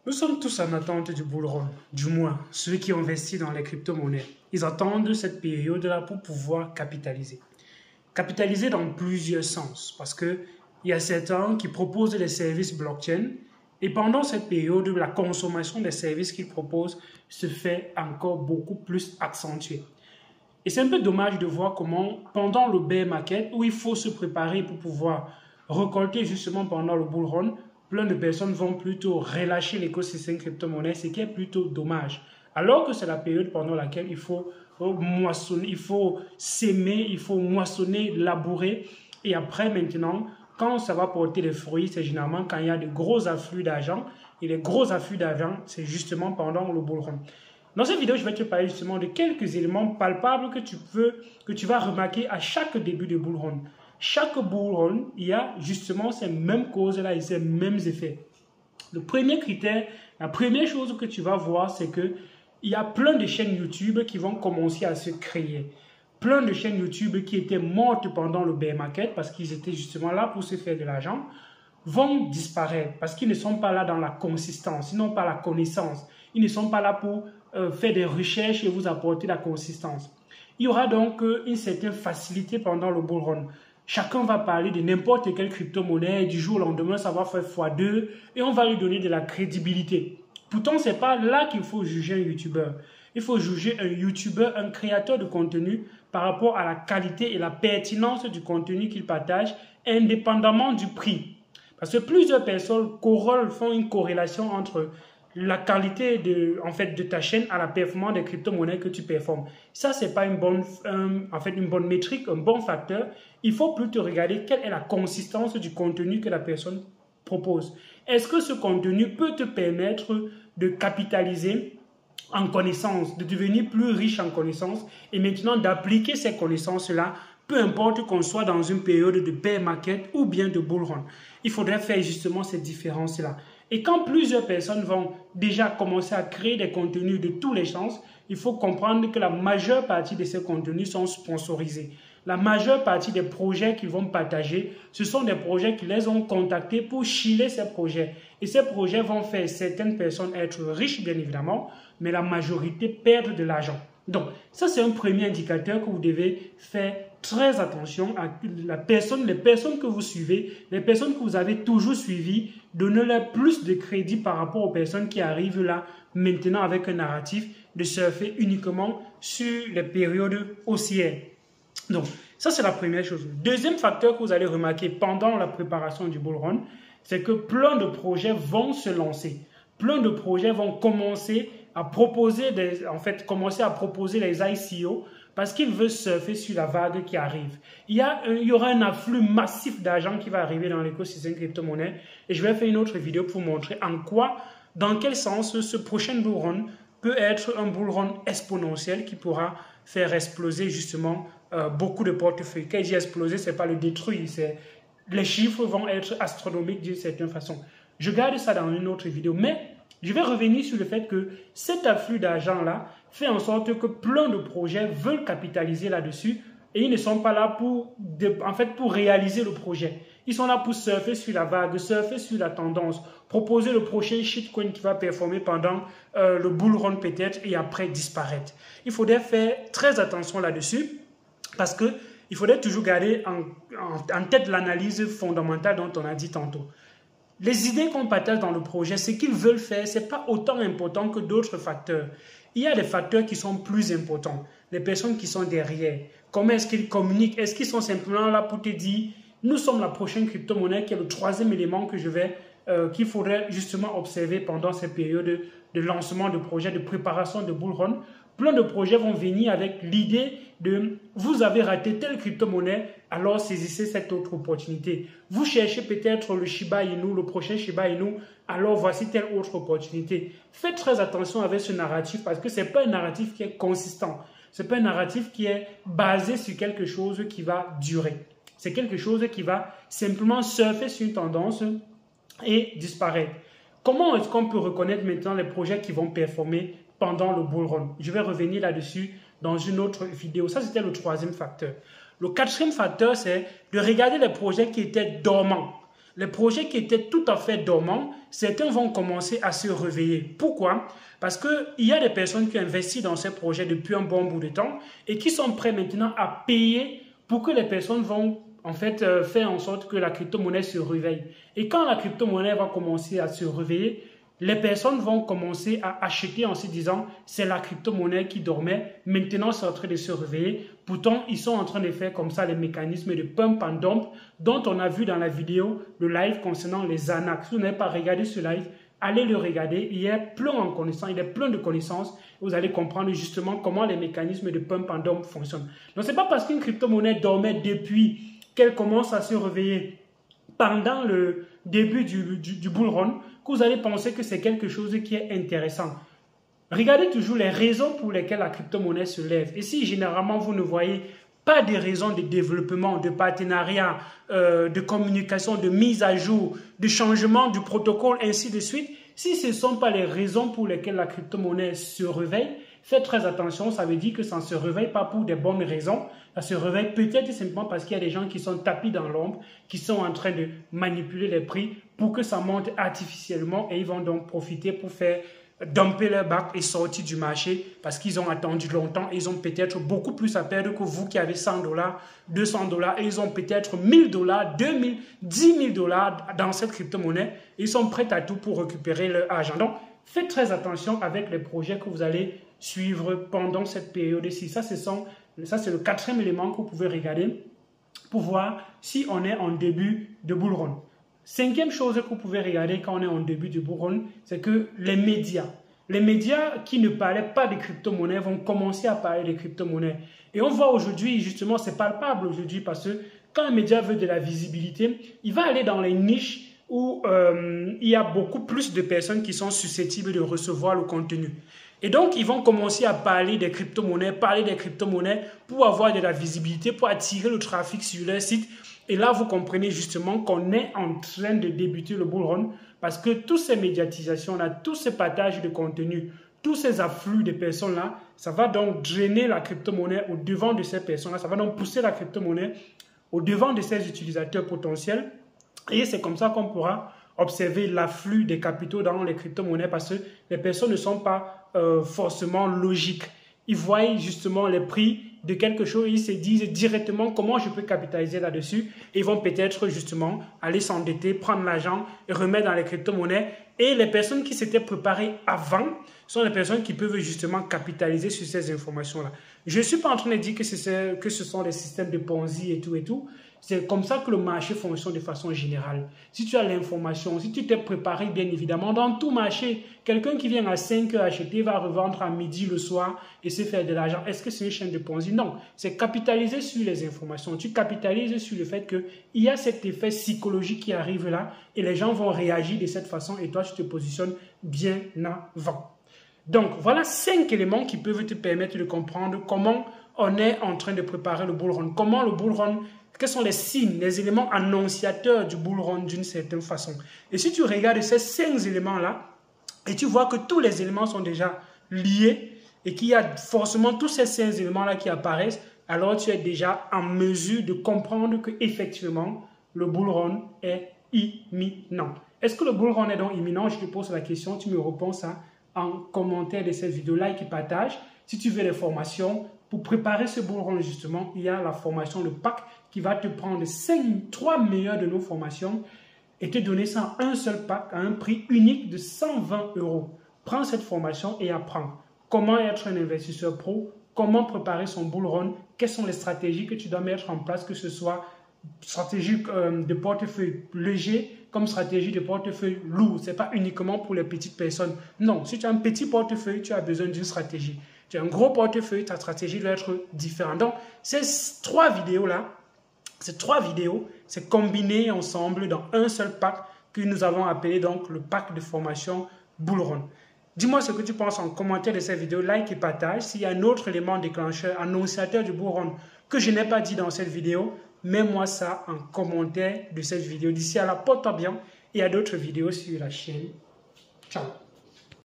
Nous sommes tous en attente du bull run, du moins ceux qui investissent dans les crypto-monnaies. Ils attendent cette période-là pour pouvoir capitaliser. Capitaliser dans plusieurs sens, parce qu'il y a certains qui proposent des services blockchain et pendant cette période, la consommation des services qu'ils proposent se fait encore beaucoup plus accentuée. Et c'est un peu dommage de voir comment, pendant le bear market, où il faut se préparer pour pouvoir récolter justement pendant le bull run, plein de personnes vont plutôt relâcher l'écosystème crypto-monnaie, ce qui est plutôt dommage. Alors que c'est la période pendant laquelle il faut moissonner, il faut s'aimer, il faut moissonner, labourer. Et après, maintenant, quand ça va porter les fruits, c'est généralement quand il y a de gros afflux d'argent. Et les gros afflux d'argent, c'est justement pendant le bull run. Dans cette vidéo, je vais te parler justement de quelques éléments palpables que tu vas remarquer à chaque début de bull run. Chaque bull run, il y a justement ces mêmes causes-là et ces mêmes effets. Le premier critère, la première chose que tu vas voir, c'est qu'il y a plein de chaînes YouTube qui vont commencer à se créer. Plein de chaînes YouTube qui étaient mortes pendant le bear market parce qu'ils étaient justement là pour se faire de l'argent, vont disparaître parce qu'ils ne sont pas là dans la consistance, ils n'ont pas la connaissance, ils ne sont pas là pour faire des recherches et vous apporter la consistance. Il y aura donc une certaine facilité pendant le bull run. Chacun va parler de n'importe quelle crypto-monnaie et du jour au lendemain, ça va faire x2 et on va lui donner de la crédibilité. Pourtant, ce n'est pas là qu'il faut juger un YouTuber. Il faut juger un YouTuber, un créateur de contenu par rapport à la qualité et la pertinence du contenu qu'il partage, indépendamment du prix. Parce que plusieurs personnes font une corrélation entre la qualité de ta chaîne à la performance des crypto-monnaies que tu performes. Ça, ce n'est pas une bonne métrique, un bon facteur. Il faut plutôt regarder quelle est la consistance du contenu que la personne propose. Est-ce que ce contenu peut te permettre de capitaliser en connaissances, de devenir plus riche en connaissances et maintenant d'appliquer ces connaissances-là, peu importe qu'on soit dans une période de bear market ou bien de bull run. Il faudrait faire justement cette différence-là. Et quand plusieurs personnes vont déjà commencer à créer des contenus de tous les sens, il faut comprendre que la majeure partie de ces contenus sont sponsorisés. La majeure partie des projets qu'ils vont partager, ce sont des projets qui les ont contactés pour chiller ces projets. Et ces projets vont faire certaines personnes être riches, bien évidemment, mais la majorité perdre de l'argent. Donc, ça, c'est un premier indicateur que vous devez faire très attention à les personnes que vous suivez, les personnes que vous avez toujours suivies, donnez-leur plus de crédit par rapport aux personnes qui arrivent là maintenant avec un narratif de surfer uniquement sur les périodes haussières. Donc, ça, c'est la première chose. Deuxième facteur que vous allez remarquer pendant la préparation du bull run, c'est que plein de projets vont se lancer. Plein de projets vont commencer à proposer les ICO parce qu'ils veulent surfer sur la vague qui arrive. Il y aura un afflux massif d'argent qui va arriver dans l'écosystème crypto-monnaie et je vais faire une autre vidéo pour montrer dans quel sens ce prochain bull run peut être un bull run exponentiel qui pourra faire exploser justement beaucoup de portefeuilles. Quand je dis exploser, ce n'est pas le détruire, les chiffres vont être astronomiques d'une certaine façon. Je garde ça dans une autre vidéo, mais je vais revenir sur le fait que cet afflux d'argent-là fait en sorte que plein de projets veulent capitaliser là-dessus et ils ne sont pas là pour réaliser le projet. Ils sont là pour surfer sur la vague, surfer sur la tendance, proposer le prochain shitcoin qui va performer pendant le bull run peut-être et après disparaître. Il faudrait faire très attention là-dessus parce qu'il faudrait toujours garder en tête l'analyse fondamentale dont on a dit tantôt. Les idées qu'on partage dans le projet, ce qu'ils veulent faire, ce n'est pas autant important que d'autres facteurs. Il y a des facteurs qui sont plus importants. Les personnes qui sont derrière, comment est-ce qu'ils communiquent? Est-ce qu'ils sont simplement là pour te dire, nous sommes la prochaine crypto-monnaie qui est le troisième élément qu'il faudrait justement observer pendant cette période de lancement de projet, de préparation de bull run. Plein de projets vont venir avec l'idée de vous avez raté telle crypto-monnaie, alors saisissez cette autre opportunité. Vous cherchez peut-être le Shiba Inu, le prochain Shiba Inu, alors voici telle autre opportunité. Faites très attention avec ce narratif parce que ce n'est pas un narratif qui est consistant. Ce n'est pas un narratif qui est basé sur quelque chose qui va durer. C'est quelque chose qui va simplement surfer sur une tendance et disparaître. Comment est-ce qu'on peut reconnaître maintenant les projets qui vont performer pendant le bull run? Je vais revenir là-dessus dans une autre vidéo. Ça, c'était le troisième facteur. Le quatrième facteur, c'est de regarder les projets qui étaient dormants. les projets qui étaient tout à fait dormants, certains vont commencer à se réveiller. Pourquoi? Parce qu'il y a des personnes qui investissent dans ces projets depuis un bon bout de temps et qui sont prêts maintenant à payer pour que les personnes vont en fait faire en sorte que la crypto-monnaie se réveille. Et quand la crypto-monnaie va commencer à se réveiller, les personnes vont commencer à acheter en se disant c'est la crypto-monnaie qui dormait, maintenant c'est en train de se réveiller. Pourtant, ils sont en train de faire comme ça les mécanismes de pump and dump dont on a vu dans la vidéo, le live concernant les ANAC. Si vous n'avez pas regardé ce live, allez le regarder. Il est plein en connaissances, il est plein de connaissances. Vous allez comprendre justement comment les mécanismes de pump and dump fonctionnent. Donc, ce n'est pas parce qu'une crypto-monnaie dormait depuis qu'elle commence à se réveiller pendant le début du bull run que vous allez penser que c'est quelque chose qui est intéressant. Regardez toujours les raisons pour lesquelles la crypto-monnaie se lève. Et si généralement vous ne voyez pas des raisons de développement, de partenariat, de communication, de mise à jour, de changement du protocole, ainsi de suite, si ce ne sont pas les raisons pour lesquelles la crypto-monnaie se réveille, faites très attention, ça veut dire que ça ne se réveille pas pour des bonnes raisons. Ça se réveille peut-être simplement parce qu'il y a des gens qui sont tapis dans l'ombre, qui sont en train de manipuler les prix pour que ça monte artificiellement et ils vont donc profiter pour faire dumper leur bac et sortir du marché parce qu'ils ont attendu longtemps et ils ont peut-être beaucoup plus à perdre que vous qui avez 100 $, 200 $ et ils ont peut-être 1000 $, 2000, 10 000 $ dans cette crypto-monnaie. Ils sont prêts à tout pour récupérer leur argent. Donc, faites très attention avec les projets que vous allez suivre pendant cette période-ci. Ça, c'est le quatrième élément que vous pouvez regarder pour voir si on est en début de bull run. Cinquième chose que vous pouvez regarder quand on est en début de bull run, c'est que les médias qui ne parlaient pas de crypto-monnaies vont commencer à parler de crypto-monnaies. Et on voit aujourd'hui, justement, c'est palpable aujourd'hui parce que quand un média veut de la visibilité, il va aller dans les niches où il y a beaucoup plus de personnes qui sont susceptibles de recevoir le contenu. Et donc, ils vont commencer à parler des crypto-monnaies, pour avoir de la visibilité, pour attirer le trafic sur leur site. Et là, vous comprenez justement qu'on est en train de débuter le bull run parce que toutes ces médiatisations-là, tous ces partages de contenu, tous ces afflux de personnes-là, ça va donc drainer la crypto-monnaie au devant de ces personnes-là. Ça va donc pousser la crypto-monnaie au devant de ses utilisateurs potentiels. Et c'est comme ça qu'on pourra observer l'afflux des capitaux dans les crypto-monnaies parce que les personnes ne sont pas forcément logiques. Ils voient justement les prix de quelque chose et ils se disent directement comment je peux capitaliser là-dessus. Ils vont peut-être justement aller s'endetter, prendre l'argent et remettre dans les crypto-monnaies. Et les personnes qui s'étaient préparées avant sont les personnes qui peuvent justement capitaliser sur ces informations-là. Je ne suis pas en train de dire que ce sont des systèmes de Ponzi et tout. C'est comme ça que le marché fonctionne de façon générale. Si tu as l'information, si tu t'es préparé bien évidemment, dans tout marché, quelqu'un qui vient à 5 heures acheter va revendre à midi le soir et se faire de l'argent. Est-ce que c'est une chaîne de Ponzi? Non, c'est capitaliser sur les informations. Tu capitalises sur le fait qu'il y a cet effet psychologique qui arrive là et les gens vont réagir de cette façon et toi tu te positionnes bien avant. Donc voilà 5 éléments qui peuvent te permettre de comprendre comment on est en train de préparer le bull run. Comment le bull run, quels sont les signes, les éléments annonciateurs du bull run d'une certaine façon. Et si tu regardes ces 5 éléments-là, et tu vois que tous les éléments sont déjà liés, et qu'il y a forcément tous ces 5 éléments-là qui apparaissent, alors tu es déjà en mesure de comprendre qu'effectivement, le bull run est imminent. Est-ce que le bull run est donc imminent? Je te pose la question, tu me réponds ça en commentaire de cette vidéo, like et partage. Si tu veux des formations, pour préparer ce bull run justement, il y a la formation, le pack qui va te prendre 3 meilleures de nos formations et te donner ça en un seul pack à un prix unique de 120 €. Prends cette formation et apprends comment être un investisseur pro, comment préparer son bull run, quelles sont les stratégies que tu dois mettre en place, que ce soit stratégie de portefeuille léger comme stratégie de portefeuille lourd. Ce n'est pas uniquement pour les petites personnes. Non, si tu as un petit portefeuille, tu as besoin d'une stratégie. Tu as un gros portefeuille, ta stratégie doit être différente. Donc, ces 3 vidéos-là, c'est combiné ensemble dans un seul pack que nous avons appelé donc le pack de formation Bull Run. Dis-moi ce que tu penses en commentaire de cette vidéo, like et partage. S'il y a un autre élément déclencheur, annonciateur du Bull Run que je n'ai pas dit dans cette vidéo, mets-moi ça en commentaire de cette vidéo. D'ici à là, porte-toi bien et à d'autres vidéos sur la chaîne. Ciao.